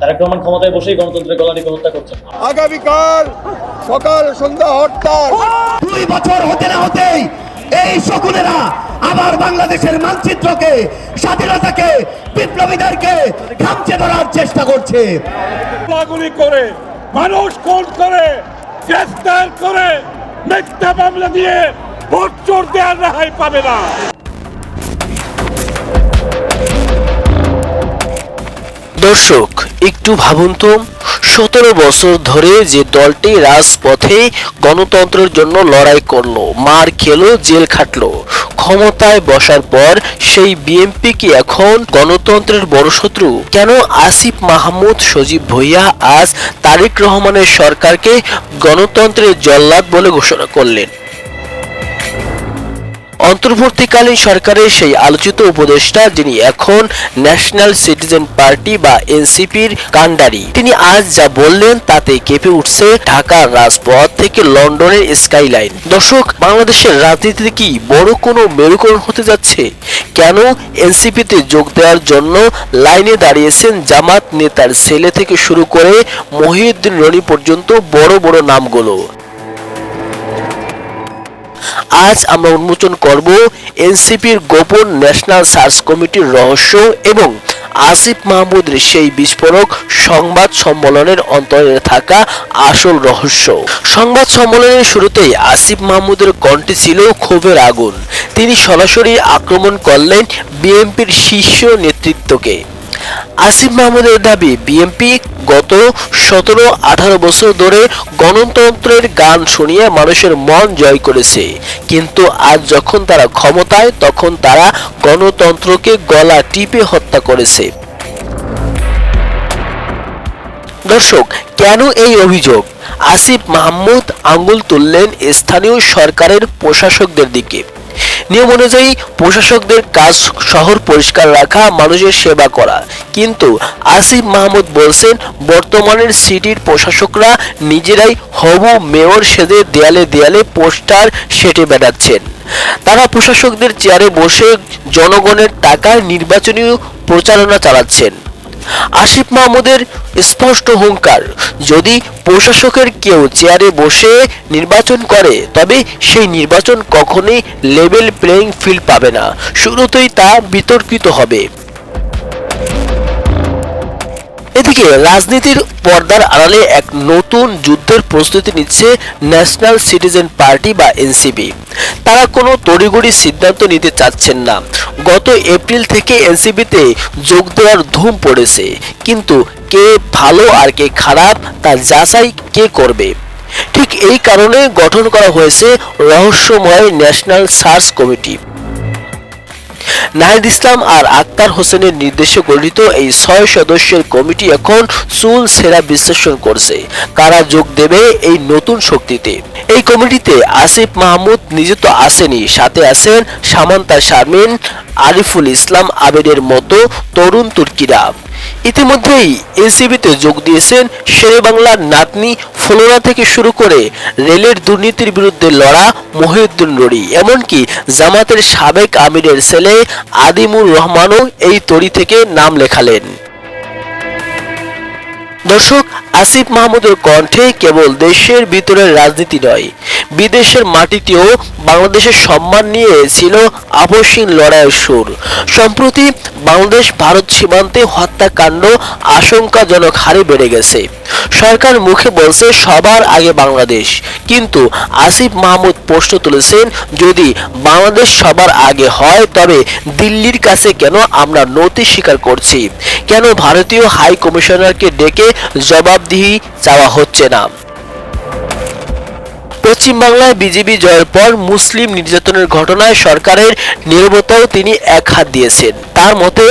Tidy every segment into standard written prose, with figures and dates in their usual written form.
তারেক রহমান ক্ষমতায় বসেই গণতন্ত্রের গলা টিপে হত্যা করছেন। আগামীকাল সকাল সন্ধ্যা হরতাল। 2 বছর হতে না হতেই এই শকুনেরা আবার বাংলাদেশের মানচিত্রকে, স্বাধীনতাকে, বিপ্লবীদেরকে খামচে ধরার চেষ্টা করছে। গুলি করে, মানুষ খুন করে, গ্রেফতার করে, মিথ্যা মামলা দিয়ে ভোট চোর দেওয়ার রেহাই পাবে না। দর্শক, একটু ভাবুন তো, 17 বছর ধরে যে দলটি রাজপথে গণতন্ত্রের জন্য লড়াই করলো, মার খেলো, জেল খাটলো, ক্ষমতায় বসার পর সেই বিএনপি কি এখন গণতন্ত্রের বড় শত্রু? কেন আসিফ মাহমুদ সজীব ভুঁইয়া আজ তারেক রহমানের সরকারকে গণতন্ত্রের জল্লাদ বলে ঘোষণা করলেন? অন্তর্বর্তীকালীন সরকারের সেই আলোচিত উপদেষ্টা, যিনি এখন ন্যাশনাল সিটিজেন পার্টি বা এনসিপির কাণ্ডারি, তিনি আজ যা বললেন তাতে কেঁপে উঠছে ঢাকার রাজপথ থেকে লন্ডনের স্কাইলাইন। দর্শক, বাংলাদেশের রাজনীতিতে কি বড় কোনো মেরুকরণ হতে যাচ্ছে? কেন এনসিপিতে যোগ দেওয়ার জন্য লাইনে দাঁড়িয়েছেন জামাত নেতার ছেলে থেকে শুরু করে মহিউদ্দিন রনি পর্যন্ত বড় বড় নামগুলো? আজ আমরা উন্মোচন করব এনসিপির গোপন ন্যাশনাল সার্চ কমিটির রহস্য এবং আসিফ মাহমুদের সেই বিস্ফোরক সংবাদ সম্মেলনের অন্তরে থাকা আসল রহস্য। সংবাদ সম্মেলনের শুরুতেই আসিফ মাহমুদের কণ্ঠে ছিল ক্ষোভের আগুন। তিনি সরাসরি আক্রমণ করলেন বিএনপির শীর্ষ নেতৃত্বকে। আসিফ মাহমুদের দাবি, বিএনপি গত 17-18 বছর ধরে গণতন্ত্রের গান শুনিয়ে মানুষের মন জয় করেছে, কিন্তু আজ যখন তারা ক্ষমতায় তখন তারা গণতন্ত্রকে গলা টিপে হত্যা করেছে। দর্শক, কেন এই অভিযোগ? আসিফ মাহমুদ আঙ্গুল তুললেন স্থানীয় সরকারের প্রশাসকদের দিকে। নিয়ম অনুযায়ী প্রশাসকদের কাজ শহর পরিষ্কার রাখা, মানুষের সেবা করা, কিন্তু আসিফ মাহমুদ বলছেন বর্তমানের সিটির প্রশাসকরা নিজেরাই হবু মেয়র সেজে দেয়ালে দেয়ালে পোস্টার সেটে বেড়াচ্ছেন। তারা প্রশাসকদের চেয়ারে বসে জনগণের টাকায় নির্বাচনী প্রচারণা চালাচ্ছেন। আসিফ মাহমুদের স্পষ্ট হুঙ্কার, যদি প্রশাসকের কেউ চেয়ারে বসে নির্বাচন করে তবে সেই নির্বাচন কখনোই লেভেল প্লেইং ফিল্ড পাবে না, শুরুতেই তা বিতর্কিত হবে। এদিকে রাজনীতির পর্দার আড়ালে এক নতুন যুদ্ধের প্রস্তুতি নিচ্ছে ন্যাশনাল সিটিজেন পার্টি বা এনসিপি। তারা কোনো তড়িঘড়ি সিদ্ধান্ত নিতে চাচ্ছেন না। গত এপ্রিল থেকে এনসিপিতে যোগ দেওয়ার ধুম পড়েছে, কিন্তু কে ভালো আর কে খারাপ তা যাচাই কে করবে? ঠিক এই কারণে গঠন করা হয়েছে রহস্যময় national search committee. Nahid Islam আর আক্তার হোসেনের নির্দেশে গঠিত এই 6 সদস্যের কমিটি এখন চুল সেরা বিশ্লেষণ করছে কারা যোগ দেবে এই নতুন শক্তিতে। এই কমিটিতে আসিফ মাহমুদ নিজে তো আসেনি, সাথে আছেন সামান্তা শারমিন, আরিফুল ইসলাম আবেদের মতো তরুণ তুর্কিরা। ইতিমধ্যেই এনসিপিতে যোগ দিয়েছেন শেরেবাংলার নাতনি ফলোরা থেকে শুরু করে রেলের দুর্নীতির বিরুদ্ধে লড়া মহিউদ্দিন রনি, এমনকি জামাতের সাবেক আমিরের ছেলে আদিমুর রহমানও এই তরি থেকে নাম লেখালেন। দর্শক, আসিফ মাহমুদের কণ্ঠে কেবল দেশের ভিতরের রাজনীতি নয়, বিদেশের মাটিতেও বাংলাদেশের সম্মান নিয়ে ছিল আপসহীন লড়াইয়ের সুর। সম্প্রতি বাংলাদেশ ভারত সীমান্তে হত্যাকাণ্ড আশঙ্কাজনক হারে বেড়ে গেছে। সরকার মুখে বলছে সবার আগে বাংলাদেশ, কিন্তু আসিফ মাহমুদ প্রশ্ন তুলেছেন, যদি বাংলাদেশ সবার আগে হয় তবে দিল্লির কাছে কেন আমরা নতি স্বীকার করছি? কেন ভারতীয় হাই কমিশনারকে ডেকে জবাবদিহি চাওয়া হচ্ছে না? পশ্চিমবাংলায় বিজেপি জয়ের পর মুসলিম নির্যাতনের ঘটনায় সরকারের নীরবতাও তিনি এক হাত দিয়েছেন। তার মতে,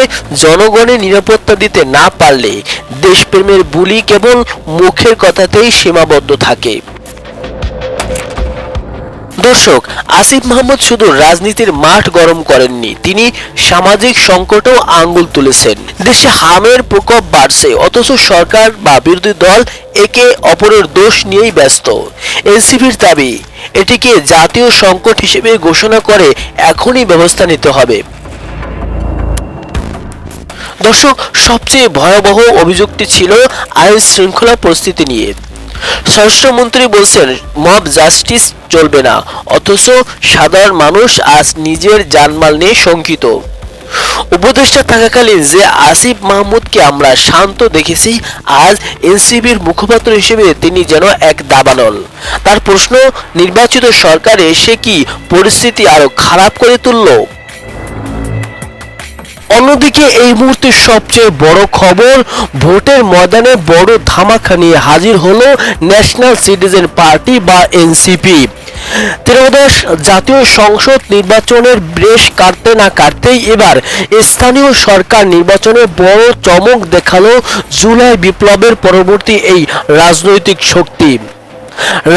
জনগণের নিরাপত্তা দিতে না পারলে দেশপ্রেমের বুলি কেবল মুখের কথাতেই সীমাবদ্ধ থাকে। দর্শক, আসিফ মাহমুদ শুধু রাজনীতির মাঠ গরম করেননি, তিনি সামাজিক সংকটেও আঙ্গুল তুলেছেন। দেশে হামের প্রকোপ বাড়ছে, অথচ সরকার বা বিরোধী দল একে অপরের দোষ নিয়েই ব্যস্ত। এনসিপির দাবি, এটিকে জাতীয় সংকট হিসেবে ঘোষণা করে এখনই ব্যবস্থা নিতে হবে। দর্শক, সবচেয়ে ভয়াবহ অভিযোগটি ছিল আইন শৃঙ্খলা পরিস্থিতি নিয়ে। স্বরাষ্ট্রমন্ত্রী বলছেন মব জাস্টিস চলবে না, অথচ সাধারণ মানুষ আজ নিজের জানমাল নিয়ে শঙ্কিত। উপদেষ্টা থাকাকালীন যে আসিফ মাহমুদকে আমরা শান্ত দেখেছি, আজ এনসিপির মুখপাত্র হিসেবে তিনি যেন এক দাবানল। তার প্রশ্ন, নির্বাচিত সরকার এসে কি পরিস্থিতি আরো খারাপ করে তুলল? অন্যদিকে এই মুহূর্তে সবচেয়ে বড় খবর, ভোটের ময়দানে বড় ধামাকা নিয়ে হাজির হলো ন্যাশনাল সিটিজেন পার্টি বা এনসিপি। ত্রয়োদশ জাতীয় সংসদ নির্বাচনের রেশ কাটতে না কাটতেই এবার স্থানীয় সরকার নির্বাচনে বড় চমক দেখালো জুলাই বিপ্লবের পরবর্তী এই রাজনৈতিক শক্তি।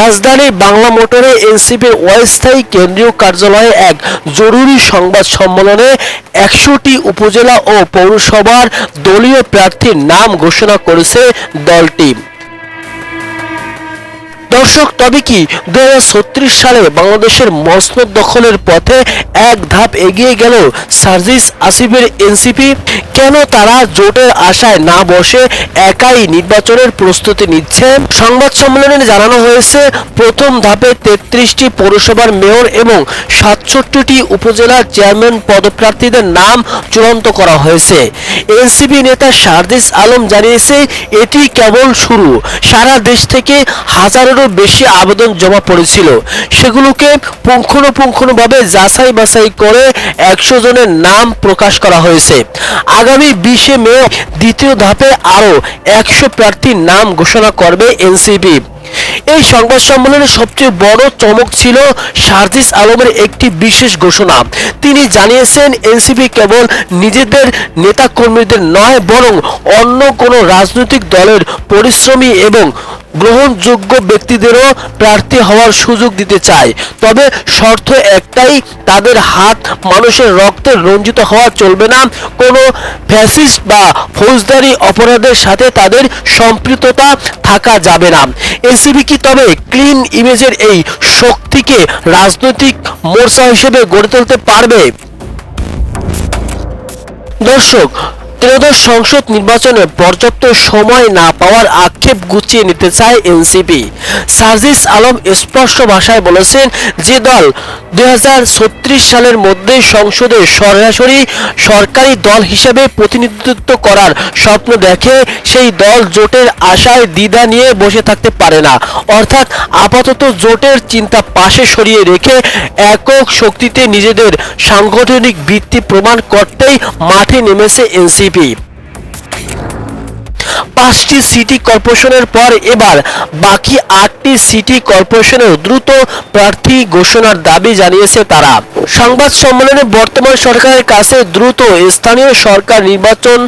রাজধানীর বাংলা মোটরে এনসিপির অস্থায়ী কেন্দ্রীয় কার্যালয়ে এক জরুরি সংবাদ সম্মেলনে 100টি উপজেলা ও পৌরসভার দলীয় প্রার্থীর নাম ঘোষণা করেছে দলটি। দর্শক, তবে কি 2036 সালে বাংলাদেশের মসনদ দখলের পথে এক ধাপ এগিয়ে গেল সার্জিস আসিফের এনসিপি? কেন তারা জোটের আশায় না বসে একাই নির্বাচনের প্রস্তুতি নিচ্ছে? সংবাদ সম্মেলনে জানানো হয়েছে, প্রথম ধাপে 33টি পৌরসভার মেয়র এবং 67টি উপজেলার চেয়ারম্যান পদপ্রার্থীদের নাম চূড়ান্ত করা হয়েছে। এনসিপি নেতা সার্জিস আলম জানিয়েছে, এটি কেবল শুরু। সারা দেশ থেকে হাজারেরও বেশি আবেদন জমা পড়েছিল, সেগুলোকে পুঙ্খানুপুঙ্খভাবে যাচাই বাছাই করে 100 জনের নাম প্রকাশ করা হয়েছে। আগামী 20 মে দ্বিতীয় ধাপে আরো 100 প্রার্থীর নাম ঘোষণা করবে এনসিপি। এই সংবাদ সম্মেলনে সবচেয়ে বড় চমক ছিল সার্জিস আলমের একটি বিশেষ ঘোষণা। তিনি জানিয়েছেন, এনসিপি কেবল নিজেদের নেতাকর্মীদের নয়, বরং অন্য কোনো রাজনৈতিক দলের পরিশ্রমী এবং গ্রহণযোগ্য ব্যক্তিদেরও প্রার্থী হওয়ার সুযোগ দিতে চায়। তবে শর্ত একটাই, তাদের হাত মানুষের রক্তে রঞ্জিত হওয়া চলবে না, কোনো ফ্যাসিস্ট বা ফৌজদারি অপরাধের সাথে তাদের সম্পৃক্ততা থাকা যাবে না। এনসিপি কি তবে ক্লিন ইমেজের এই শক্তিকে রাজনৈতিক মোর্চা হিসেবে গড়ে তুলতে পারবে? দর্শক, ত্রয়োদশ সংসদ নির্বাচনে পর্যাপ্ত সময় না পাওয়ার আক্ষেপ গুছিয়ে নিতে চায় এনসিপি। সার্জিস আলম স্পষ্ট ভাষায় বলেছেন, যে দল 2036 সালের মধ্যে সংসদে সরাসরি সরকারি দল হিসেবে প্রতিনিধিত্ব করার স্বপ্ন দেখে, সেই দল জোটের আশায় দ্বিধা নিয়ে বসে থাকতে পারে না। অর্থাৎ আপাতত জোটের চিন্তা পাশে সরিয়ে রেখে একক শক্তিতে নিজেদের সাংগঠনিক ভিত্তি প্রমাণ করতেই মাঠে নেমেছে এনসিপি। 5টি সিটি কর্পোরেশনের পর এবার বাকি 8টি সিটি কর্পোরেশনের দ্রুত প্রার্থী ঘোষণার দাবি জানিয়েছে তারা। সংবাদ সম্মেলনে বর্তমান সরকারের কাছে দ্রুত স্থানীয় সরকার নির্বাচন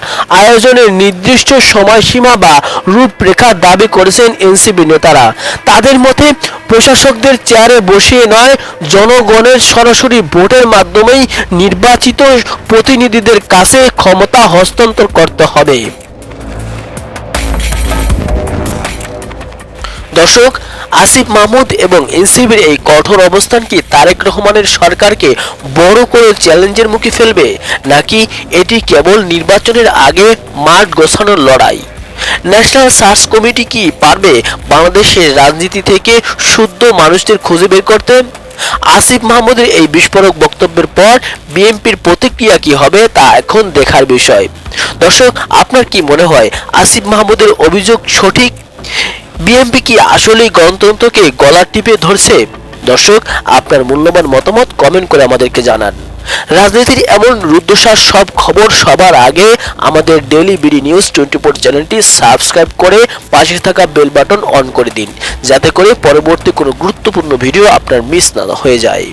আয়োজনের নির্দিষ্ট সময়সীমা বা রূপরেখা দাবি করেছেন এনসিপি নেতারা। তাদের মতে, প্রশাসকদের চেয়ারে বসিয়ে নয়, জনগণের সরাসরি ভোটের মাধ্যমেই নির্বাচিত প্রতিনিধিদের কাছে ক্ষমতা হস্তান্তর করতে হবে। দর্শক, আসিফ মাহমুদ এবং এনসিপির এই কঠোর অবস্থান কি তারেক রহমানের সরকারকে বড় করে চ্যালেঞ্জের মুখে ফেলবে, নাকি এটি কেবল নির্বাচনের আগে মাঠ গোছানোর লড়াই? ন্যাশনাল সার্চ কমিটি কি পারবে বাংলাদেশের রাজনীতি থেকে শুদ্ধ মানুষদের খুঁজে বের করতে? আসিফ মাহমুদের এই বিস্ফোরক বক্তব্যের পর বিএনপির প্রতিক্রিয়া কি হবে তা এখন দেখার বিষয়। দর্শক, আপনার কি মনে হয় আসিফ মাহমুদের অভিযোগ সঠিক? বিএনপি কি আসলেই গণতন্ত্রকে গলা টিপে ধরছে? দর্শক, আপনার মূল্যবান মতামত কমেন্ট করে আমাদেরকে জানান। রাজনীতির এমন রুদ্ধশ্বাস সব খবর সবার আগে আমাদের ডেইলি বিডি নিউজ 24 চ্যানেলটি সাবস্ক্রাইব করে পাশে থাকা বেল বাটন অন করে দিন, যাতে করে পরবর্তী কোনো গুরুত্বপূর্ণ ভিডিও আপনার মিস না হয়ে যায়।